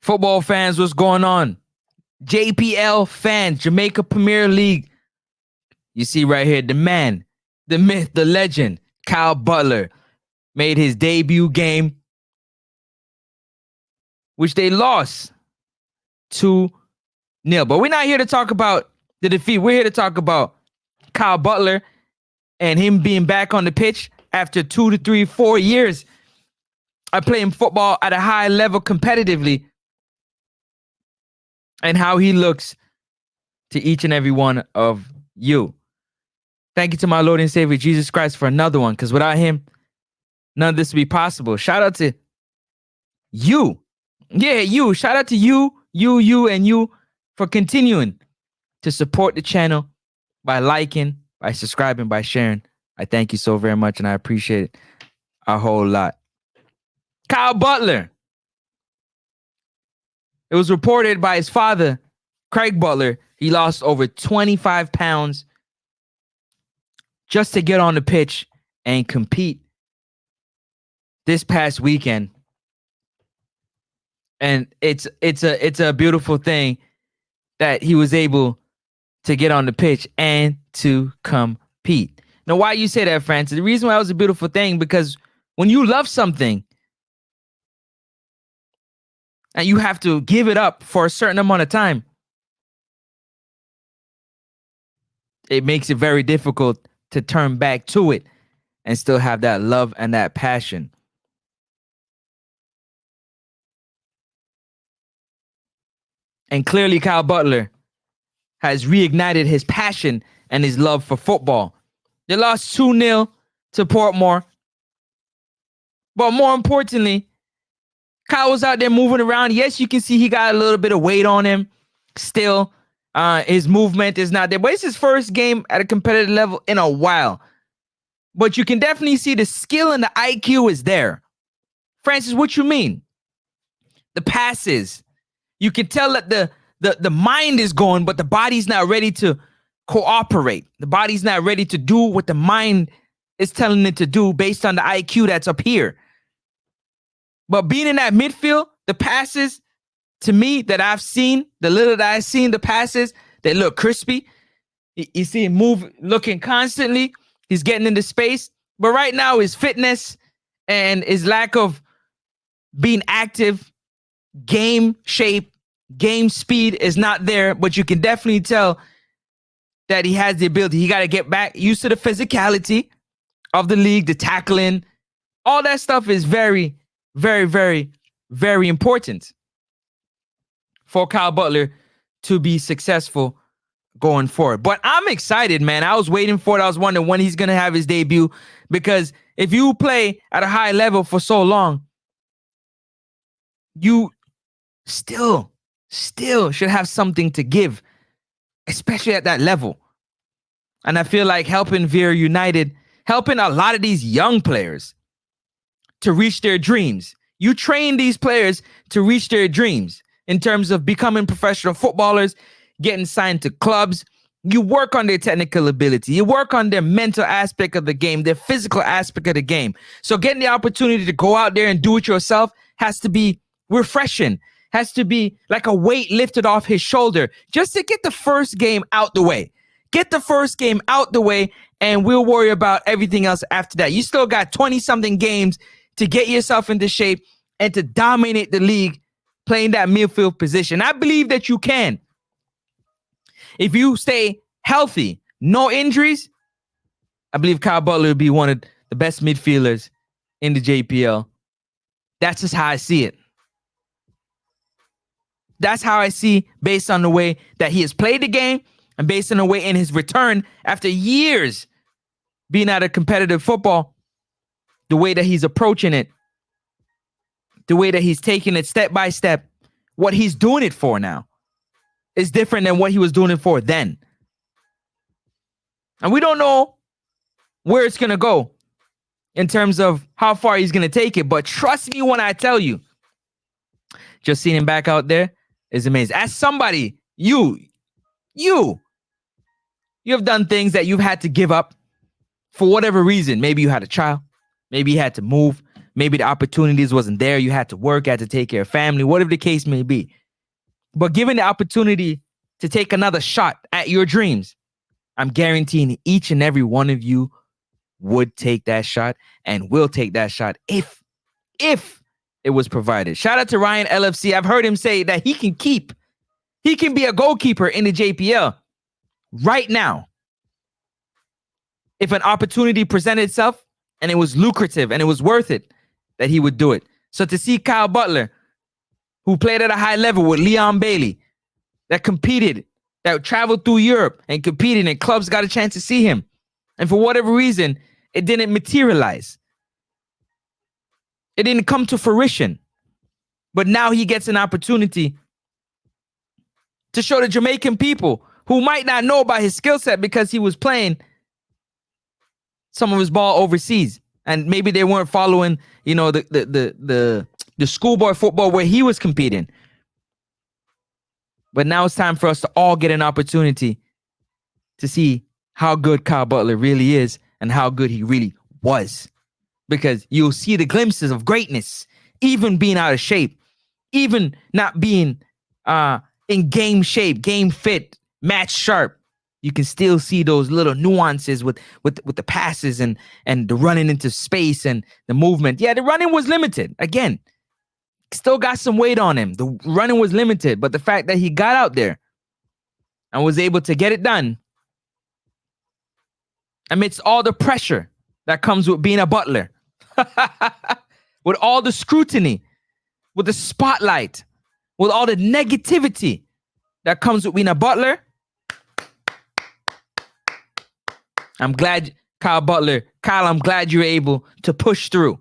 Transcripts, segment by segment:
Football fans, what's going on? JPL fans, Jamaica Premier League. You see right here, the man, the myth, the legend, Kyle Butler made his debut game, which they lost 2-0. But we're not here to talk about the defeat. We're here to talk about Kyle Butler and him being back on the pitch after 2 to 3, 4 years of playing football at a high level competitively, and how he looks to each and every one of you. Thank you to my Lord and Savior Jesus Christ for another one, because without him, none of this would be possible. Shout out to you. Yeah, you. Shout out to you, and you for continuing to support the channel by liking, by subscribing, by sharing. I thank you so very much, and I appreciate it a whole lot. Kyle Butler. It was reported by his father, Craig Butler, he lost over 25 pounds just to get on the pitch and compete this past weekend. And it's a beautiful thing that he was able to get on the pitch and to compete. Now, why you say that, Francis? The reason why it was a beautiful thing, because when you love something and you have to give it up for a certain amount of time, it makes it very difficult to turn back to it and still have that love and that passion. And clearly, Kyle Butler has reignited his passion and his love for football. They lost 2-0 to Portmore. But more importantly, Kyle was out there moving around. Yes, you can see he got a little bit of weight on him still. His movement is not there, but it's his first game at a competitive level in a while. But you can definitely see the skill and the IQ is there. Francis, what you mean? The passes. You can tell that the mind is going, but the body's not ready to cooperate. The body's not ready to do what the mind is telling it to do based on the IQ that's up here. But being in that midfield, the passes, to me, that I've seen, the little that I've seen, the passes, they look crispy. You see him move, looking constantly. He's getting into space. But right now, his fitness and his lack of being active, game shape, game speed is not there. But you can definitely tell that he has the ability. He got to get back used to the physicality of the league, the tackling. All that stuff is very, very, very, very important for Kyle Butler to be successful going forward. But I'm excited, man. I was waiting for it. I was wondering when he's going to have his debut, because if you play at a high level for so long, you still should have something to give, especially at that level. And I feel like helping Vera United, helping a lot of these young players to reach their dreams. You train these players to reach their dreams in terms of becoming professional footballers, getting signed to clubs. You work on their technical ability. You work on their mental aspect of the game, their physical aspect of the game. So getting the opportunity to go out there and do it yourself has to be refreshing, has to be like a weight lifted off his shoulder, just to get the first game out the way. Get the first game out the way, and we'll worry about everything else after that. You still got 20-something games to get yourself into shape and to dominate the league playing that midfield position. I believe that you can. If you stay healthy, no injuries, I believe Kyle Butler will be one of the best midfielders in the JPL. That's just how I see it. That's how I see, based on the way that he has played the game and based on the way in his return after years being out of competitive football, the way that he's approaching it, the way that he's taking it step by step, what he's doing it for now is different than what he was doing it for then. And we don't know where it's going to go in terms of how far he's going to take it. But trust me when I tell you, just seeing him back out there is amazing. As somebody, you have done things that you've had to give up for whatever reason. Maybe you had a child. Maybe you had to move. Maybe the opportunities wasn't there. You had to work, had to take care of family, whatever the case may be. But given the opportunity to take another shot at your dreams, I'm guaranteeing each and every one of you would take that shot and will take that shot if it was provided. Shout out to Ryan LFC. I've heard him say that he can be a goalkeeper in the JPL right now. If an opportunity presented itself and it was lucrative and it was worth it, that he would do it. So to see Kyle Butler, who played at a high level with Leon Bailey, that competed, that traveled through Europe and competed, and clubs got a chance to see him, and for whatever reason, it didn't materialize. It didn't come to fruition. But now he gets an opportunity to show the Jamaican people who might not know about his skill set because he was playing some of his ball overseas, and maybe they weren't following, the schoolboy football where he was competing. But now it's time for us to all get an opportunity to see how good Kyle Butler really is and how good he really was. Because you'll see the glimpses of greatness, even being out of shape, even not being in game shape, game fit, match sharp. You can still see those little nuances with the passes and the running into space and the movement. Yeah, the running was limited. Again, still got some weight on him. The running was limited, but the fact that he got out there and was able to get it done amidst all the pressure that comes with being a Butler, with all the scrutiny, with the spotlight, with all the negativity that comes with being a Butler. I'm glad, Kyle Butler. Kyle, I'm glad you were able to push through.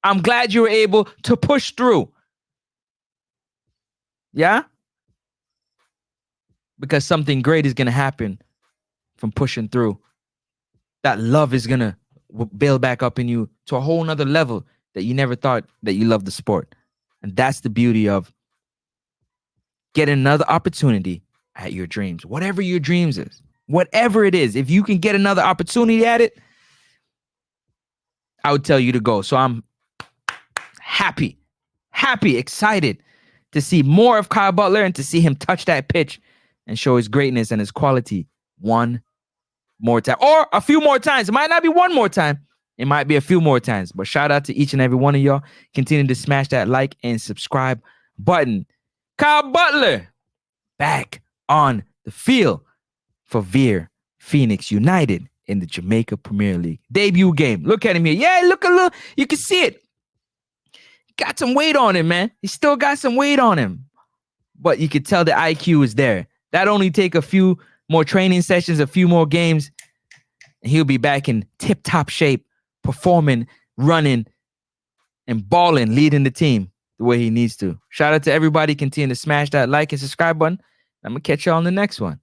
I'm glad you were able to push through. Yeah? Because something great is going to happen from pushing through. That love is going to build back up in you to a whole nother level that you never thought that you loved the sport. And that's the beauty of getting another opportunity at your dreams. Whatever your dreams is. Whatever it is. If you can get another opportunity at it, I would tell you to go. So I'm happy, excited to see more of Kyle Butler and to see him touch that pitch and show his greatness and his quality one more time. Or a few more times. It might not be one more time. It might be a few more times. But shout out to each and every one of y'all. Continue to smash that like and subscribe button. Kyle Butler back on the field for Veer Phoenix United in the Jamaica Premier League. Debut game. Look at him here. Yeah, look a little. You can see it. Got some weight on him, man. He still got some weight on him. But you could tell the IQ is there. That only take a few more training sessions, a few more games, and he'll be back in tip-top shape, performing, running, and balling, leading the team the way he needs to. Shout out to everybody. Continue to smash that like and subscribe button. I'm going to catch you on the next one.